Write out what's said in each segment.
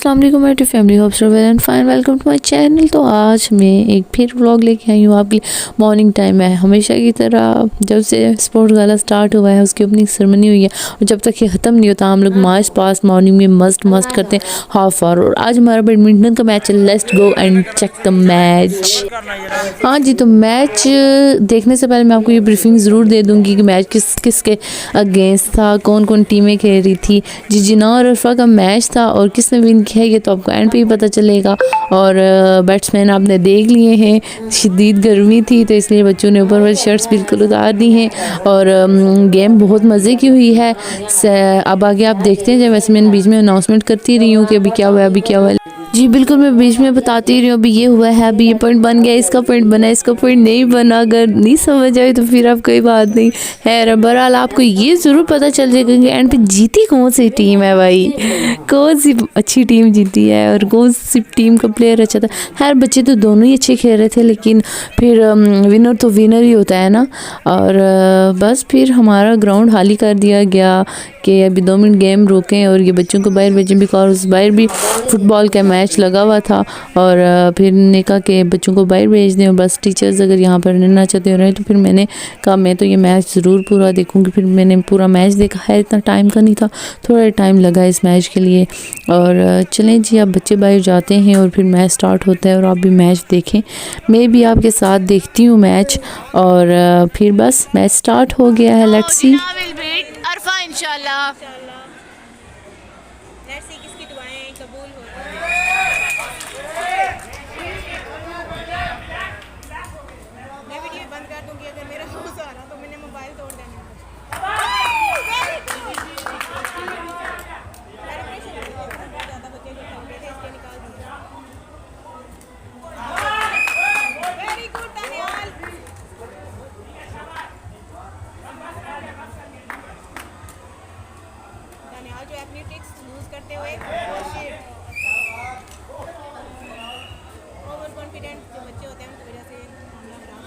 अस्सलाम वालेकुम my to family, hopes you well and fine. Welcome to my channel. तो आज मैं एक फिर व्लॉग लेके आई हूँ आपके लिए। मॉर्निंग टाइम है, हमेशा की तरह जब से स्पोर्ट्स गाला स्टार्ट हुआ है उसकी ओपनिंग सेरेमनी हुई है और जब तक ये ख़त्म नहीं होता हम लोग मार्च पास मॉर्निंग में मस्ट करते हैं हाफ आवर। और आज हमारा बैडमिंटन का मैच है। Let's go and check the match. हाँ जी, तो मैच देखने से पहले मैं आपको ये ब्रीफिंग ज़रूर दे दूँगी कि मैच किस किस के अगेंस्ट था, कौन कौन टीमें खेल रही थी। जिजना और अरफा का मैच था और किसने विन किया ये तो आपको एंड पे ही पता चलेगा। और बैट्समैन आपने देख लिए हैं, शदीद गर्मी थी तो इसलिए बच्चों ने ऊपर वाली शर्ट्स बिल्कुल उतार दी हैं। और गेम बहुत मज़े की हुई है। अब आगे आप देखते हैं। जब वैसे मैंने बीच में अनाउंसमेंट करती रही हूँ कि अभी क्या हुआ है, अभी क्या हुआ है। जी बिल्कुल, मैं बीच में बताती रही हूँ अभी ये हुआ है, अभी ये पॉइंट बन गया, इसका पॉइंट बना, इसका पॉइंट नहीं बना। अगर नहीं समझ आए तो फिर आप कोई बात नहीं है। बहरहाल आपको ये ज़रूर पता चल जाएगा कि एंड पे जीती कौन सी टीम है भाई, कौन सी अच्छी टीम जीती है और कौन सी टीम का प्लेयर अच्छा था। खैर बच्चे तो दोनों ही अच्छे खेल रहे थे, लेकिन फिर विनर तो विनर ही होता है ना। और बस फिर हमारा ग्राउंड खाली कर दिया गया कि अभी 2 मिनट गेम रोकें और ये बच्चों को बाहर भेजें, बिकॉज बाहर भी फुटबॉल का मैच लगा हुआ था। और फिर ने कहा कि बच्चों को बाहर भेज दें और बस टीचर्स अगर यहाँ पर रहना चाहते हो रहे तो फिर मैंने कहा मैं तो ये मैच ज़रूर पूरा देखूँगी। फिर मैंने पूरा मैच देखा है, इतना टाइम का नहीं था, थोड़ा टाइम लगा इस मैच के लिए। और चलें जी, अब बच्चे बाहर जाते हैं और फिर मैच स्टार्ट होता है और आप भी मैच देखें। मैं भी आपके साथ देखती हूँ मैच। और फिर बस मैच स्टार्ट हो गया है। Let's see. अरफा इंशाल्लाह। लेट्स सी किसकी दुआएं कबूल हो। मैं वीडियो बंद कर दूंगी अगर मेरा हाउस आ रहा तो मैंने मोबाइल तोड़ देना। Very good Daniyal. दानियाल जो अपनी ट्रिक्स यूज करते हुए ओवर कॉन्फिडेंट जो बच्चे होते हैं उनकी वजह से मामला खराब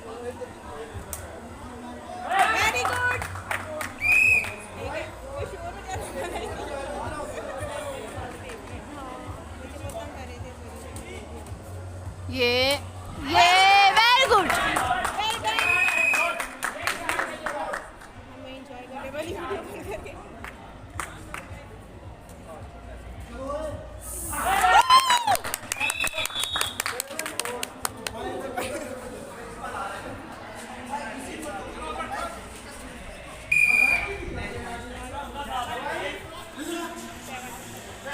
हो जाता है। Very good. ठीक है, कोई शोर हो जाता है। बच्चे बहुत तंग कर रहे थे। ये वेरी गुड। हमें एंजॉय करने वाली वीडियो बंद करके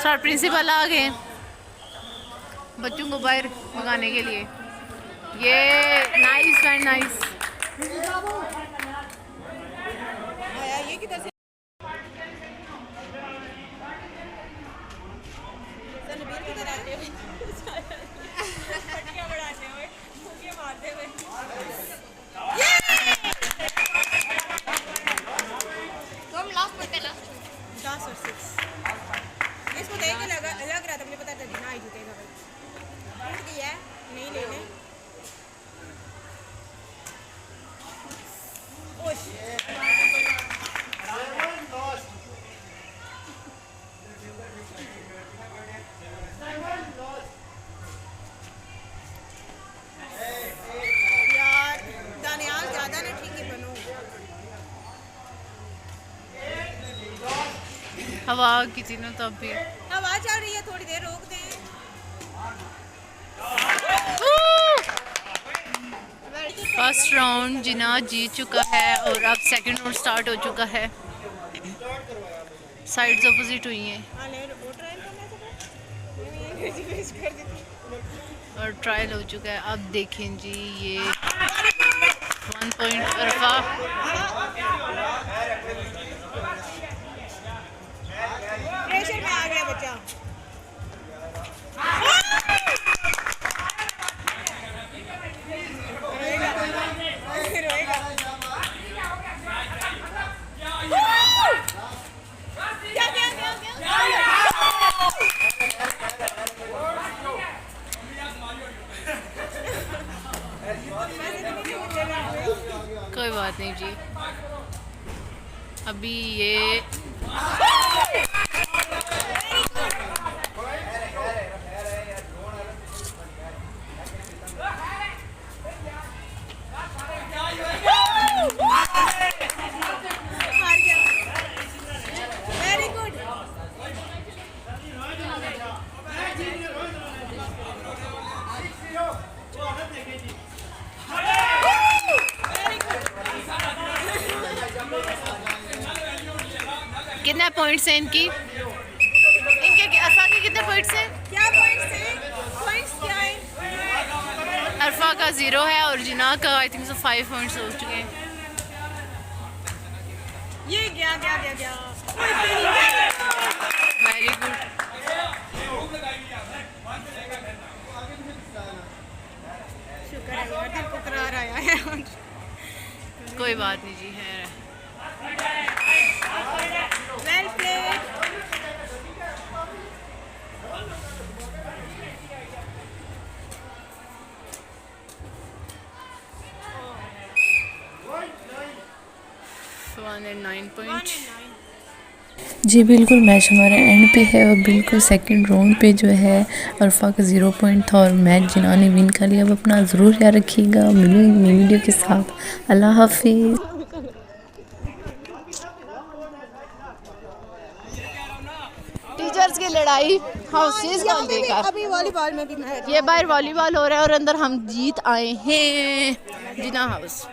सर प्रिंसिपल आ गए बच्चों को बाहर भगाने के लिए। ये नाइस एंड नाइस। आया ये किधर से रणबीर किधर आते हुए फटकियां बढ़ाते हुए फुकियां मारते हुए। तो हम लास्ट पर पहला 10 और 6 इसको देख के लग रहा था, मुझे पता था ना ही जीतेगा भाई। उठ गया नहीं लेने। ओश यार दानियाल ज्यादा ना ठीक ही बनो। हवा किसी ने तब भी हवा चल रही है, थोड़ी देर रोक दे। फर्स्ट राउंड जिना जीत चुका है और अब सेकंड राउंड स्टार्ट हो चुका है। साइड्स अपोजिट हुई हैं और ट्रायल हो चुका है। अब देखें जी, ये 1 पॉइंट अरफा। प्रेशर में आ गया बच्चा। रोएगा। कोई बात नहीं जी। अभी ये पॉइंट्स हैं इनके अरफा के कितने पॉइंट्स हैं? क्या पॉइंट्स हैं? पॉइंट्स क्या है? अरफा का 0 है और जिना का आई थिंक 5 पॉइंट्स हो चुके हैं। ये गया गया गया गया। Very good. शुक्र है यार, दिल को करार आया है। कोई बात नहीं जी है। Well played. One and 9 point. जी बिल्कुल, मैच हमारा एंड पे है और बिल्कुल सेकंड राउंड पे जो है अरफा का 0 पॉइंट था और मैच जिना ने विन कर लिया। अब अपना ज़रूर याद रखिएगा, मिलूंगी नई वीडियो के साथ। अल्लाह हाफिज़। टीचर्स की लड़ाई हाउसेस का देखा। अभी वॉलीबॉल में भी मैं ये बाहर वॉलीबॉल हो रहा है और अंदर हम जीत आए हैं जिना हाउस।